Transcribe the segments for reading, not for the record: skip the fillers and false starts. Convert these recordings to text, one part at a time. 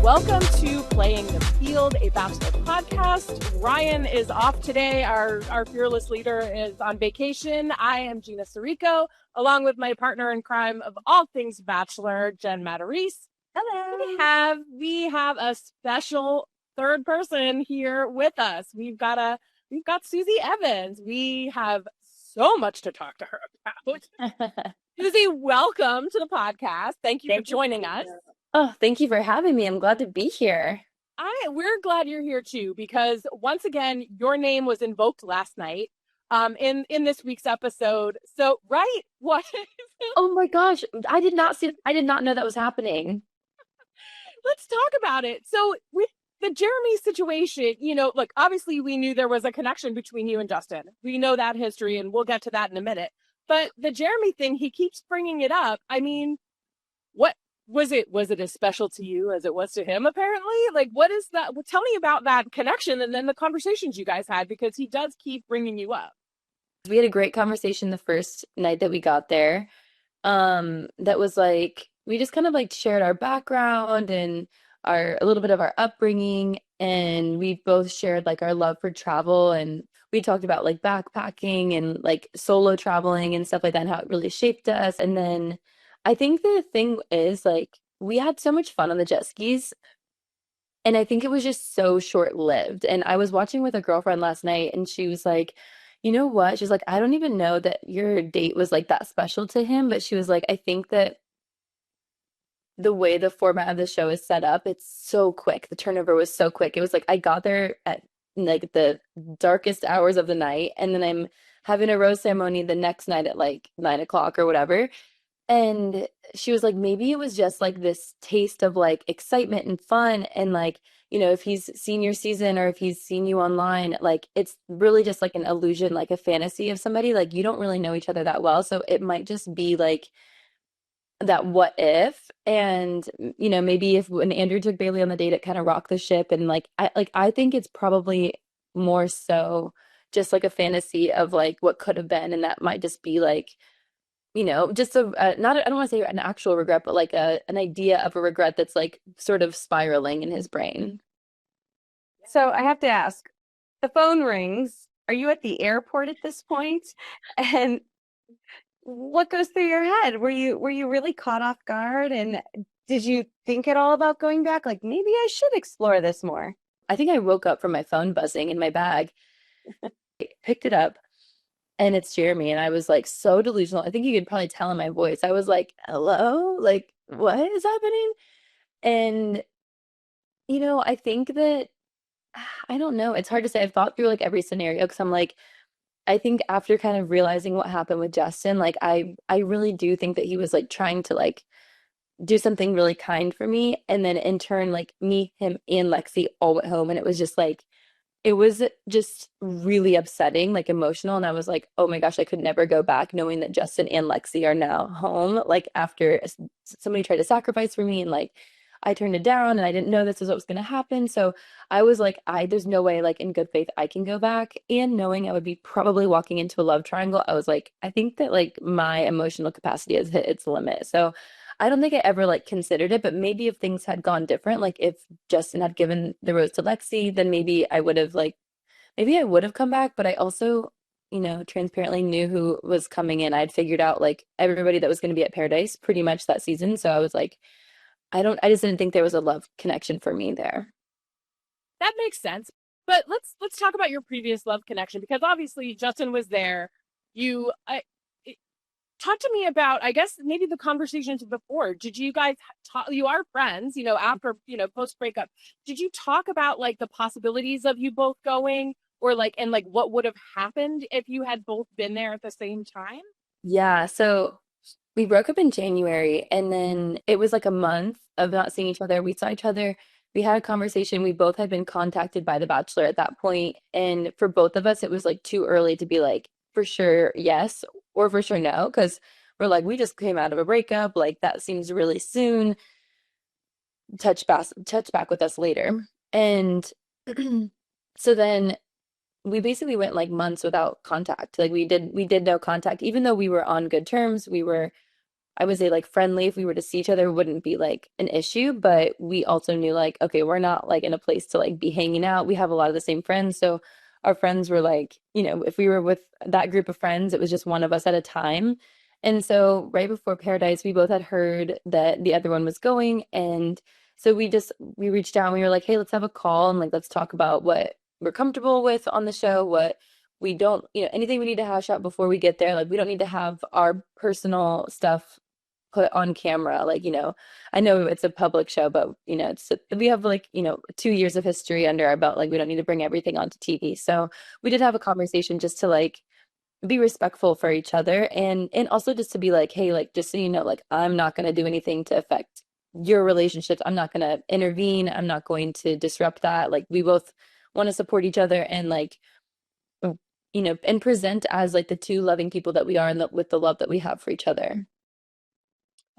Welcome to Playing the Field, a Bachelor podcast. Ryan is off today. Our fearless leader is on vacation. I am Gina Sirico, along with my partner in crime of all things Bachelor, Jen Matarese. Hello. We have a special third person here with us. We've got Susie Evans. We have so much to talk to her about. Susie, welcome to the podcast. Thank you for joining us. Oh, thank you for having me. I'm glad to be here. We're glad you're here too, because once again, your name was invoked last night in this week's episode. So, right? What? Oh my gosh, I did not know that was happening. Let's talk about it. So, with the Jeremy situation, look, obviously we knew there was a connection between you and Justin. We know that history, and we'll get to that in a minute. But the Jeremy thing, he keeps bringing it up. I mean, what was it as special to you as it was to him, apparently? Like, what is that? Well, tell me about that connection and then the conversations you guys had, because he does keep bringing you up. We had a great conversation the first night that we got there. That was like we just kind of like shared our background and a little bit of our upbringing, and we both shared like our love for travel, and we talked about like backpacking and like solo traveling and stuff like that and how it really shaped us. And then I think the thing is like we had so much fun on the jet skis, and I think it was just so short-lived. And I was watching with a girlfriend last night, and she was like, you know what? She's like, I don't even know that your date was like that special to him, but she was like, I think that the way the format of the show is set up, it's so quick. The turnover was so quick. It was like I got there at like the darkest hours of the night, and then I'm having a rose ceremony the next night at like 9 o'clock or whatever. And she was like, maybe it was just like this taste of like excitement and fun. And like, if he's seen your season or if he's seen you online, like it's really just like an illusion, like a fantasy of somebody. Like you don't really know each other that well. So it might just be like that what if. And, maybe if when Andrew took Bailey on the date, it kind of rocked the ship. And I think it's probably more so just like a fantasy of like what could have been. And that might just be like, just not, I don't want to say an actual regret, but like an idea of a regret that's like sort of spiraling in his brain. So I have to ask, the phone rings. Are you at the airport at this point? And what goes through your head? Were you really caught off guard? And did you think at all about going back? Like, maybe I should explore this more. I think I woke up from my phone buzzing in my bag, picked it up, and it's Jeremy. And I was like so delusional. I think you could probably tell in my voice. I was like, hello? Like, what is happening? And, I think that, I don't know. It's hard to say. I've thought through like every scenario because I'm like, I think after kind of realizing what happened with Justin, like I really do think that he was like trying to like do something really kind for me. And then in turn, like me, him, and Lexi all went home. And it was just like, it was just really upsetting, like emotional. And I was like, oh my gosh, I could never go back knowing that Justin and Lexi are now home. Like after somebody tried to sacrifice for me, and like I turned it down, and I didn't know this was what was going to happen. So I was like, there's no way, like in good faith, I can go back. And knowing I would be probably walking into a love triangle, I was like, I think that like my emotional capacity has hit its limit. So I don't think I ever like considered it, but maybe if things had gone different, like if Justin had given the rose to Lexi, then maybe I would have come back. But I also, transparently knew who was coming in. I'd figured out like everybody that was going to be at Paradise pretty much that season. So I was like, I just didn't think there was a love connection for me there. That makes sense. But let's talk about your previous love connection, because obviously Justin was there. Talk to me about, I guess, maybe the conversations before. Did you guys talk? You are friends, after, post breakup. Did you talk about like the possibilities of you both going, or like, and like what would have happened if you had both been there at the same time? Yeah, so we broke up in January, and then it was like a month of not seeing each other. We saw each other. We had a conversation. We both had been contacted by the Bachelor at that point, and for both of us, it was like too early to be like for sure yes or for sure no, because we're like we just came out of a breakup. Like that seems really soon. Touch back with us later, and so then we basically went like months without contact. Like we did no contact, even though we were on good terms. We were I would say like friendly. If we were to see each other, it wouldn't be like an issue. But we also knew like, okay, we're not like in a place to like be hanging out. We have a lot of the same friends. So our friends were like, if we were with that group of friends, it was just one of us at a time. And so right before Paradise, we both had heard that the other one was going. And so we reached out and we were like, hey, let's have a call and like let's talk about what we're comfortable with on the show, what we don't, anything we need to hash out before we get there. Like we don't need to have our personal stuff put on camera. Like, I know it's a public show, but we have like, 2 years of history under our belt. Like we don't need to bring everything onto TV. So we did have a conversation just to like be respectful for each other and also just to be like, hey, like just so you know, like I'm not going to do anything to affect your relationships. I'm not going to intervene. I'm not going to disrupt that. Like we both want to support each other and like and present as like the two loving people that we are and with the love that we have for each other.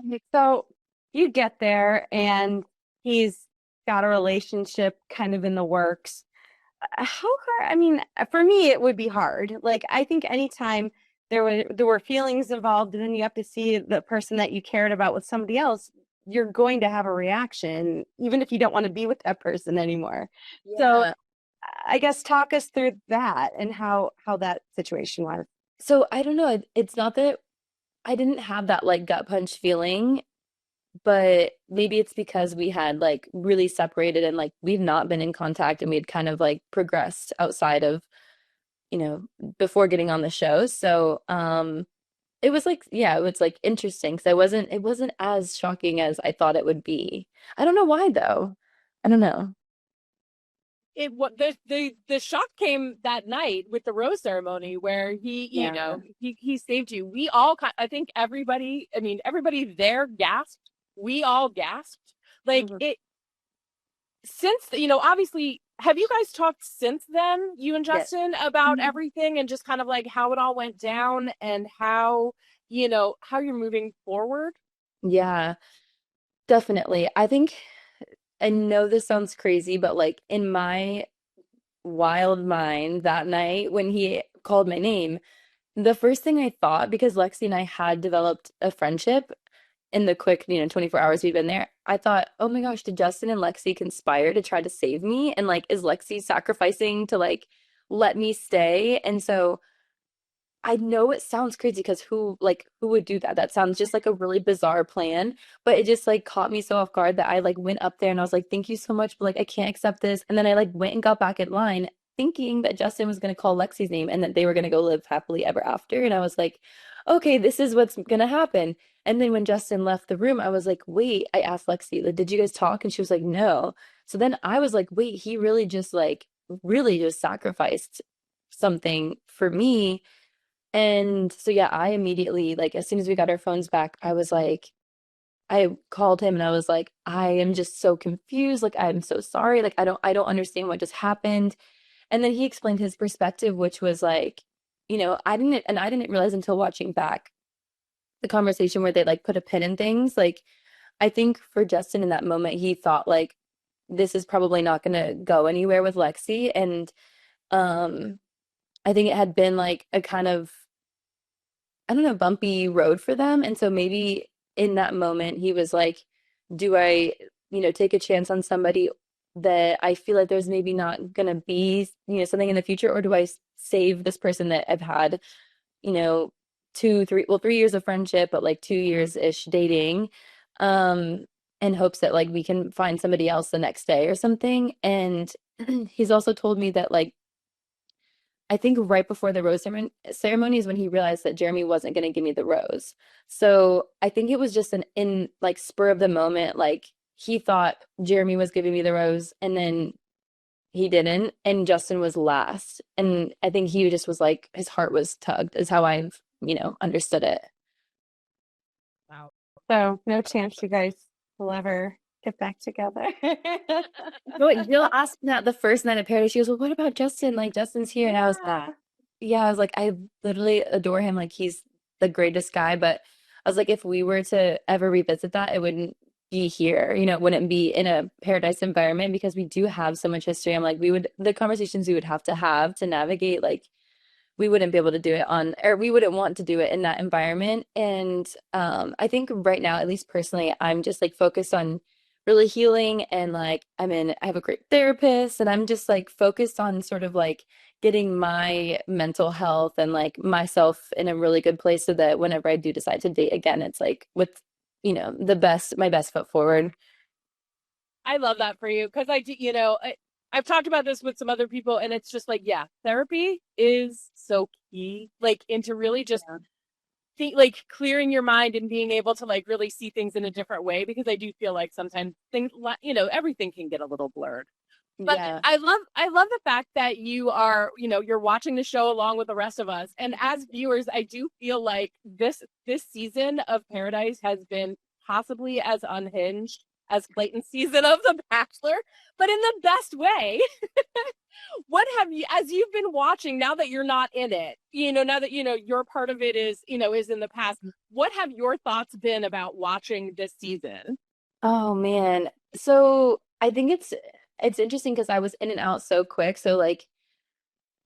Okay, so you get there and he's got a relationship kind of in the works. How hard? I mean, for me, it would be hard. Like, I think anytime there were feelings involved, and then you have to see the person that you cared about with somebody else, you're going to have a reaction, even if you don't want to be with that person anymore. So Yeah. I guess talk us through that and how that situation was. So I don't know. It's not that I didn't have that like gut punch feeling, but maybe it's because we had like really separated and like we've not been in contact and we had kind of like progressed outside of, you know, before getting on the show. So, it was like, yeah, it was like interesting because it wasn't as shocking as I thought it would be. I don't know why though. I don't know. It what the shock came that night with the rose ceremony where Yeah. he saved you. We all I think everybody, I mean everybody there gasped. We all gasped. Like Mhm. it since obviously have you guys talked since then, you and Yes. Justin, about Mhm. everything and just kind of like how it all went down and how you're moving forward? Yeah, definitely. I know this sounds crazy, but like in my wild mind that night when he called my name, the first thing I thought, because Lexi and I had developed a friendship in the quick, 24 hours we've been there, I thought, oh my gosh, did Justin and Lexi conspire to try to save me? And like, is Lexi sacrificing to like let me stay? And so I know it sounds crazy because who would do that? That sounds just like a really bizarre plan, but it just like caught me so off guard that I like went up there and I was like, "Thank you so much, but like I can't accept this." And then I like went and got back in line thinking that Justin was going to call Lexi's name and that they were going to go live happily ever after. And I was like, "Okay, this is what's going to happen." And then when Justin left the room, I was like, "Wait," I asked Lexi, like, "Did you guys talk?" And she was like, "No." So then I was like, "Wait, he really just sacrificed something for me." And so yeah, I immediately like as soon as we got our phones back, I called him and I was like, I am just so confused. Like I'm so sorry. Like I don't understand what just happened. And then he explained his perspective, which was like, I didn't realize until watching back the conversation where they like put a pin in things. Like I think for Justin in that moment, he thought like this is probably not gonna go anywhere with Lexi. And um I think it had been like a kind of I don't know, bumpy road for them. And so maybe in that moment, he was like, do I, take a chance on somebody that I feel like there's maybe not going to be, something in the future? Or do I save this person that I've had, you know, 3 years of friendship, but like 2 years-ish dating, um, in hopes that like we can find somebody else the next day or something. And he's also told me that like, I think right before the rose ceremony is when he realized that Jeremy wasn't going to give me the rose. So I think it was just an in like spur of the moment, like he thought Jeremy was giving me the rose and then he didn't, and Justin was last. And I think he just was like his heart was tugged, is how I've, understood it. Wow. So no chance you guys will ever get back together. No, Jill asked me that the first night of Paradise. She goes, "Well, what about Justin? Like Justin's here." And I was like, Yeah. yeah, I was like, I literally adore him. Like he's the greatest guy. But I was like, if we were to ever revisit that, it wouldn't be here. It wouldn't be in a Paradise environment because we do have so much history. I'm like, the conversations we would have to navigate like we wouldn't be able to do it on, or we wouldn't want to do it in that environment. And I think right now, at least personally, I'm just like focused on really healing, and like I have a great therapist, and I'm just like focused on sort of like getting my mental health and like myself in a really good place so that whenever I do decide to date again, it's like with, my best foot forward. I love that for you because I do, I've talked about this with some other people, and it's just like, yeah, therapy is so key, like, into really just think, like, clearing your mind and being able to like really see things in a different way. Because I do feel like sometimes things, everything can get a little blurred. But Yeah. I love the fact that you are, you're watching the show along with the rest of us. And as viewers, I do feel like this season of Paradise has been possibly as unhinged as Clayton's season of The Bachelor, but in the best way. What have you, as you've been watching, now that you're not in it, now that your part of it is in the past, what have your thoughts been about watching this season? Oh man. So I think it's interesting because I was in and out so quick. So like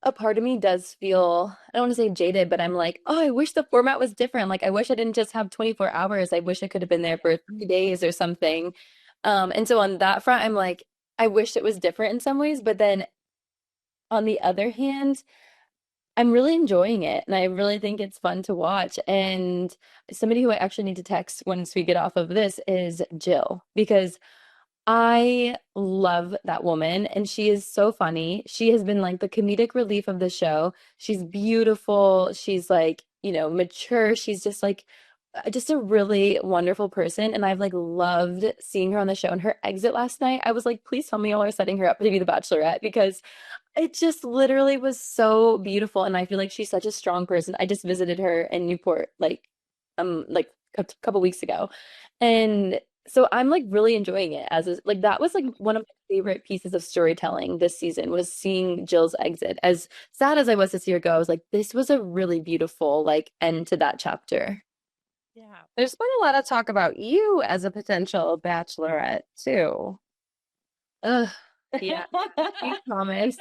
a part of me does feel, I don't want to say jaded, but I'm like, oh, I wish the format was different. Like I wish I didn't just have 24 hours. I wish I could have been there for 3 days or something. And so on that front, I'm like, I wish it was different in some ways, but then on the other hand, I'm really enjoying it, and I really think it's fun to watch. And somebody who I actually need to text once we get off of this is Jill, because I love that woman, and she is so funny. She has been like the comedic relief of the show. She's beautiful. She's like, mature. She's just like just a really wonderful person, and I've like loved seeing her on the show. And her exit last night, I was like, please tell me y'all are setting her up to be the Bachelorette, because it just literally was so beautiful, and I feel like she's such a strong person. I just visited her in Newport like a couple weeks ago. And so I'm like really enjoying it like that was like one of my favorite pieces of storytelling this season, was seeing Jill's exit. As sad as I was to see her go, I was like, this was a really beautiful like end to that chapter. Yeah. There's been a lot of talk about you as a potential bachelorette too. Ugh, yeah. Few comments.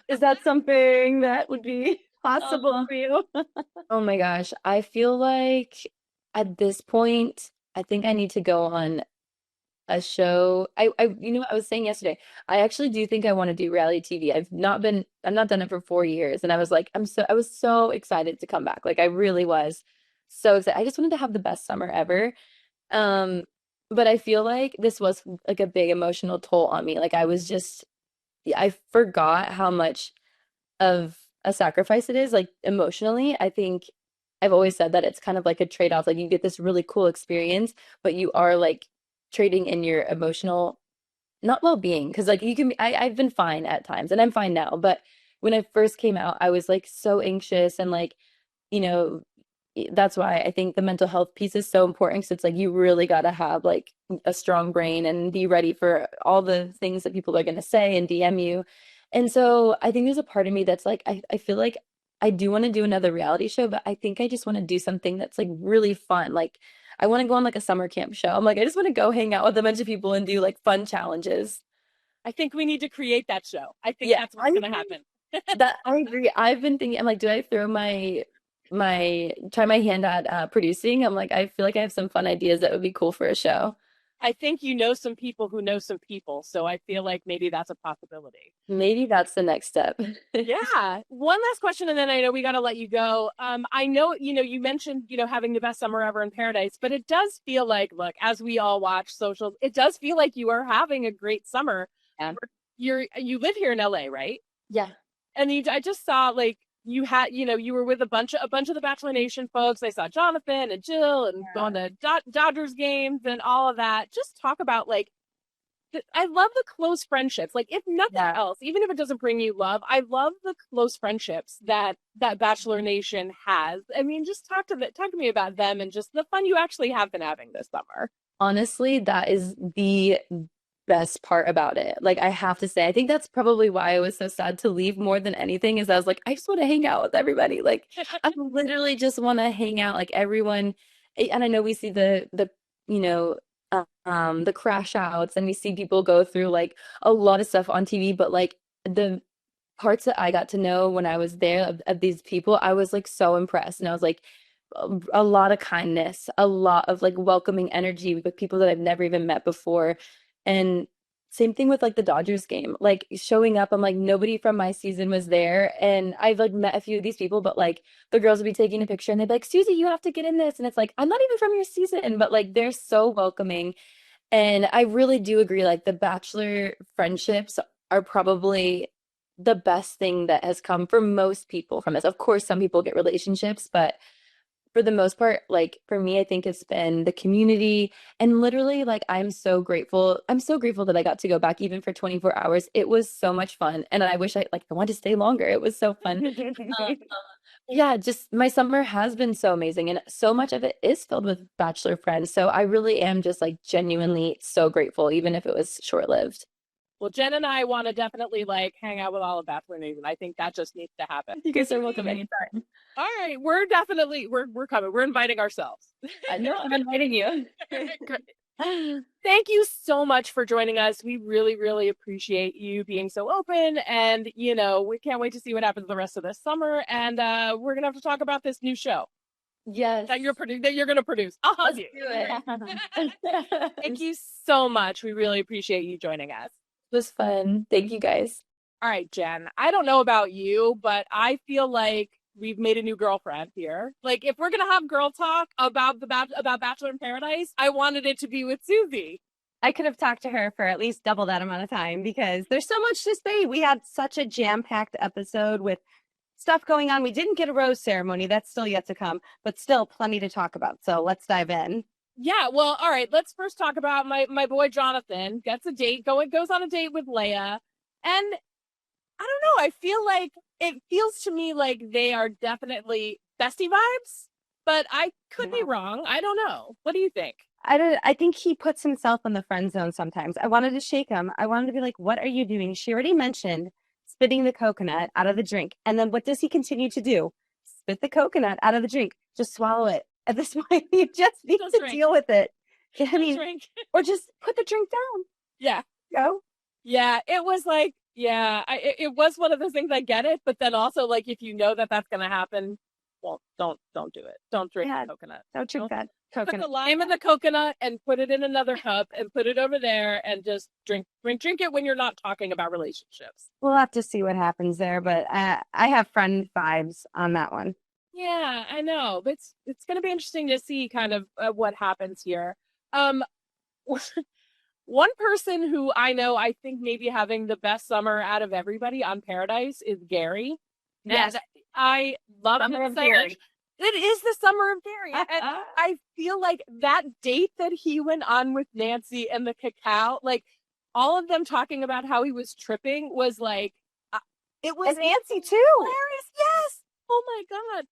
Is that something that would be possible Uh-huh. for you? Oh my gosh. I feel like at this point, I think I need to go on a show. I was saying yesterday, I actually do think I want to do reality TV. I've not done it for 4 years. And I was like, I was so excited to come back. Like I really was so excited. I just wanted to have the best summer ever. Um, but I feel like this was like a big emotional toll on me. Like I forgot how much of a sacrifice it is, like emotionally. I think I've always said that it's kind of like a trade-off. Like you get this really cool experience, but you are like trading in your emotional, not well-being. Because like I've been fine at times, and I'm fine now. But when I first came out, I was like so anxious, and like, you know, that's why I think the mental health piece is so important. Because it's like you really got to have like a strong brain and be ready for all the things that people are going to say and DM you. And so I think there's a part of me that's like, I feel like I do want to do another reality show, but I think I just want to do something that's like really fun. Like I want to go on like a summer camp show. I'm like, I just want to go hang out with a bunch of people and do like fun challenges. I think we need to create that show. I think Yeah, that's what's going to happen. I agree. I've been thinking, I'm like, do I throw try my hand at producing? I'm like, I feel like I have some fun ideas that would be cool for a show. I think you know some people who know some people, so I feel like maybe that's a possibility. Maybe that's the next step. Yeah. One last question, and then I know we got to let you go. I know, you mentioned, having the best summer ever in Paradise, but it does feel like, look, as we all watch socials, it does feel like you are having a great summer. Yeah. You live here in LA, right? Yeah. And I just saw like you had, you were with a bunch of the Bachelor Nation folks. I saw Jonathon and Jill and going to Dodgers games and all of that. Just talk about like, I love the close friendships. Like if nothing else, even if it doesn't bring you love, I love the close friendships that Bachelor Nation has. I mean, just talk to me about them and just the fun you actually have been having this summer. Honestly, that is the best part about it. Like I have to say, I think that's probably why I was so sad to leave more than anything, is I was like, I just want to hang out with everybody. Like I literally just want to hang out like everyone. And I know we see you know, the crash outs, and we see people go through like a lot of stuff on TV, but like the parts that I got to know when I was there of these people, I was like so impressed. And I was like, a lot of kindness, a lot of like welcoming energy with people that I've never even met before. And same thing with like the Dodgers game, like showing up, I'm like, nobody from my season was there. And I've like met a few of these people, but like the girls would be taking a picture and they'd be like, Susie, you have to get in this. And it's like, I'm not even from your season, but like they're so welcoming. And I really do agree, like the Bachelor friendships are probably the best thing that has come for most people from this. Of course, some people get relationships, but for the most part, like for me, I think it's been the community and literally like I'm so grateful. I'm so grateful that I got to go back even for 24 hours. It was so much fun. And I wish I wanted to stay longer. It was so fun. Um, yeah, just my summer has been so amazing and so much of it is filled with Bachelor friends. So I really am just like genuinely so grateful, even if it was short-lived. Well, Jen and I want to definitely like hang out with all of Bachelor Nation. I think that just needs to happen. You guys are welcome anytime. All right, we're definitely we're coming. We're inviting ourselves. I know I'm inviting you. Thank you so much for joining us. We really, really appreciate you being so open, and you know, we can't wait to see what happens the rest of this summer. And we're gonna have to talk about this new show Yes. that you're gonna produce. I'll help Let's you. do it. Thank you so much. We really appreciate you joining us. It was fun. Thank you guys. All right, Jen. I don't know about you, but I feel like we've made a new girlfriend here. Like, if we're gonna have girl talk about about Bachelor in Paradise, I wanted it to be with Susie. I could have talked to her for at least double that amount of time because there's so much to say. We had such a jam-packed episode with stuff going on. We didn't get a rose ceremony. That's still yet to come, but still plenty to talk about. So let's dive in. Yeah, well, all right. Let's first talk about my boy Jonathon. Gets a date, goes on a date with Leia, and I don't know. I feel like it feels to me like they are definitely bestie vibes, but I could be wrong. I don't know. What do you think? I think he puts himself in the friend zone sometimes. I wanted to shake him. I wanted to be like, what are you doing? She already mentioned spitting the coconut out of the drink. And then what does he continue to do? Spit the coconut out of the drink. Just swallow it. At this point, you just need Just to drink. deal with it. I mean, Drink. or just put the drink down. Yeah. Go. Yeah, it was like, yeah, it was one of those things. I get it, but then also like if you know that that's gonna happen, well, don't do it. Don't drink Yeah, coconut. Don't drink that Put the coconut. lime in the coconut and put it in another cup and put it over there and just drink it when you're not talking about relationships. We'll have to see what happens there, but I have friend vibes on that one. Yeah, I know, but it's gonna be interesting to see kind of what happens here. Um, one person who I know I think maybe having the best summer out of everybody on Paradise is Gary. Yes. And I love Summer him of so Gary. much. It is the summer of Gary. And I feel like that date that he went on with Nancy and the cacao, like all of them talking about how he was tripping was like, it was And Nancy too. hilarious. Yes. Oh my God.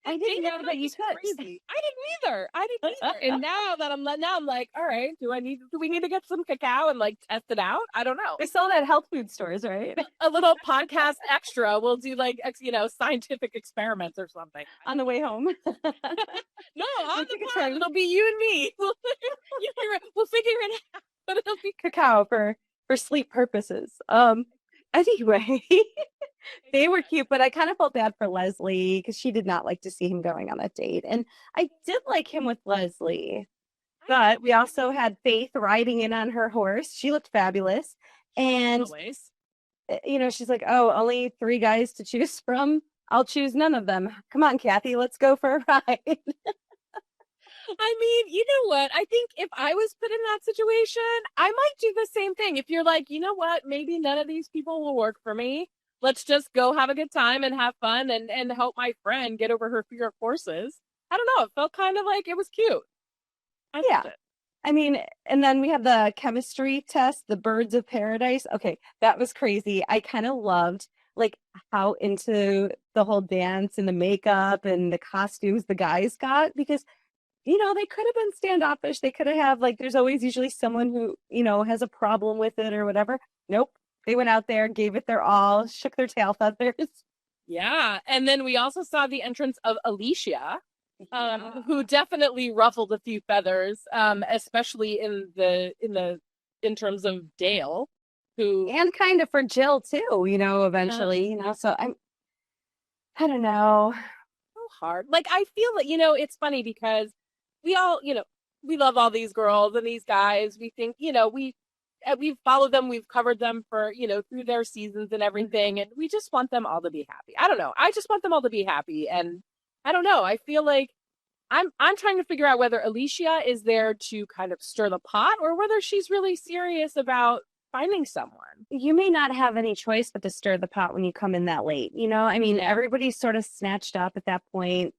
I didn't know that you could. Crazy. I didn't either. And now I'm like, all right, do we need to get some cacao and like test it out? I don't know. They sell it at health food stores, right? A little podcast extra. We'll do like scientific experiments or something. On the way home. No, on the think it's pod, right. it'll be you and me. We'll figure it out. But it'll be Cacao for sleep purposes. Anyway, they were cute, but I kind of felt bad for Leslie because she did not like to see him going on that date. And I did like him with Leslie. But we also had Faith riding in on her horse. She looked fabulous. And always. She's like, oh, only 3 guys to choose from. I'll choose none of them. Come on, Kathy, let's go for a ride. I mean, you know what? I think if I was put in that situation, I might do the same thing. If you're like, you know what, maybe none of these people will work for me. Let's just go have a good time and have fun and help my friend get over her fear of horses. I don't know. It felt kind of like it was cute. I Yeah. loved it. I mean, and then we had the chemistry test, the Birds of Paradise. Okay, that was crazy. I kind of loved like how into the whole dance and the makeup and the costumes the guys got because they could have been standoffish. They could have like, there's always usually someone who, has a problem with it or whatever. Nope. They went out there, gave it their all, shook their tail feathers. Yeah. And then we also saw the entrance of Alicia, who definitely ruffled a few feathers, especially in terms of Dale. who And kind of for Jill too, you know, eventually, you know. So I don't know. so hard. Like I feel like, you know, it's funny because we all, you know, we love all these girls and these guys. We think, you know, we've followed them, we've covered them for, you know, through their seasons and everything, and we just want them all to be happy. I don't know. I just want them all to be happy, and I don't know. I feel like I'm trying to figure out whether Alicia is there to kind of stir the pot or whether she's really serious about finding someone. You may not have any choice but to stir the pot when you come in that late. You know, I mean, everybody's sort of snatched up at that point.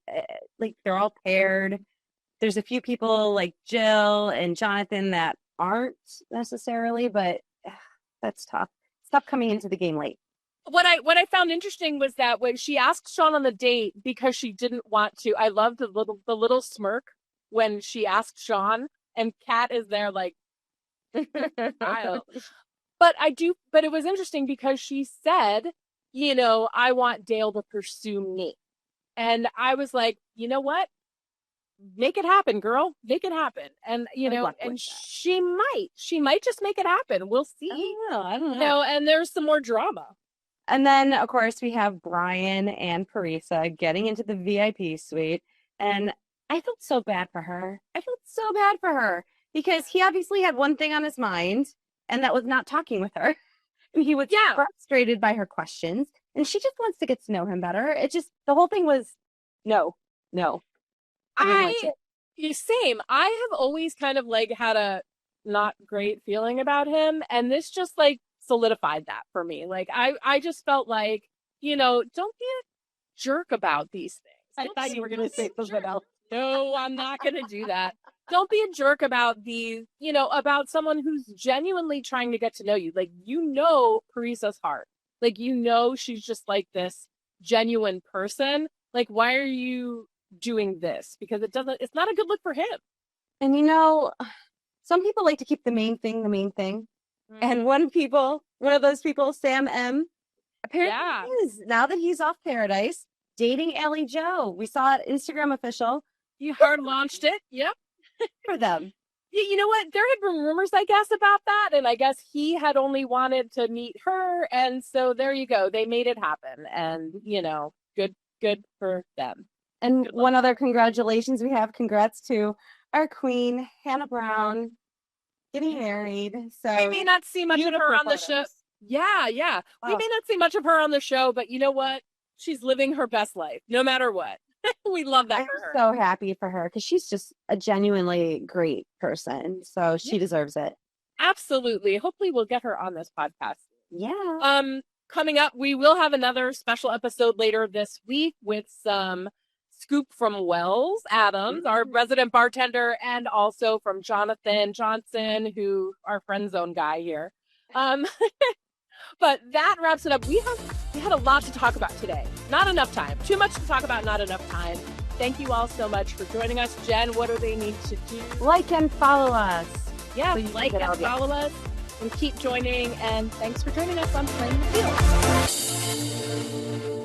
Like they're all paired. There's a few people like Jill and Jonathon that aren't necessarily, but that's tough. It's tough coming into the game late. What I found interesting was that when she asked Sean on the date because she didn't want to, I loved the little smirk when she asked Sean, and Kat is there like, Kyle. But it was interesting because she said, you know, I want Dale to pursue me. And I was like, you know what? Make it happen, girl. Make it happen. And, you know, and she might just make it happen. We'll see. I don't know. You know, and there's some more drama. And then, of course, we have Brian and Matarese getting into the VIP suite. And I felt so bad for her. Because he obviously had one thing on his mind, and that was not talking with her. He was frustrated by her questions, and she just wants to get to know him better. It just, the whole thing was, no. Same. I have always kind of like had a not great feeling about him, and this just like solidified that for me. Like I just felt like, you know, don't be a jerk about these things. I thought you were going to say something else. No, I'm not going to do that. Don't be a jerk about these, you know, about someone who's genuinely trying to get to know you. Like, you know, Marese's heart. Like, you know, she's just like this genuine person. Like, why are you doing this? Because it's not a good look for him. And, you know, some people like to keep the main thing. Mm-hmm. And one of those people, Sam M, apparently is, now that he's off Paradise, dating Allie Joe. We saw it, Instagram official. You hard launched it. Yep. For them. You know what? There had been rumors, I guess, about that. And I guess he had only wanted to meet her. And so there you go. They made it happen. And, you know, good for them. And one other congratulations we have. Congrats to our queen, Hannah Brown, getting married. So we may not see much of her on the show. Yeah. Oh. We may not see much of her on the show, but you know what? She's living her best life, no matter what. We love that for her. I'm so happy for her because she's just a genuinely great person. So she deserves it. Absolutely. Hopefully we'll get her on this podcast. Yeah. Coming up, we will have another special episode later this week with some scoop from Wells Adams, our resident bartender, and also from Jonathon Johnson, who our friend zone guy here. But that wraps it up. We had a lot to talk about today. Not enough time. Too much to talk about, not enough time. Thank you all so much for joining us. Jen, what do they need to do? Like and follow us. Yeah, like and follow us. And keep joining. And thanks for joining us on Playing the Field.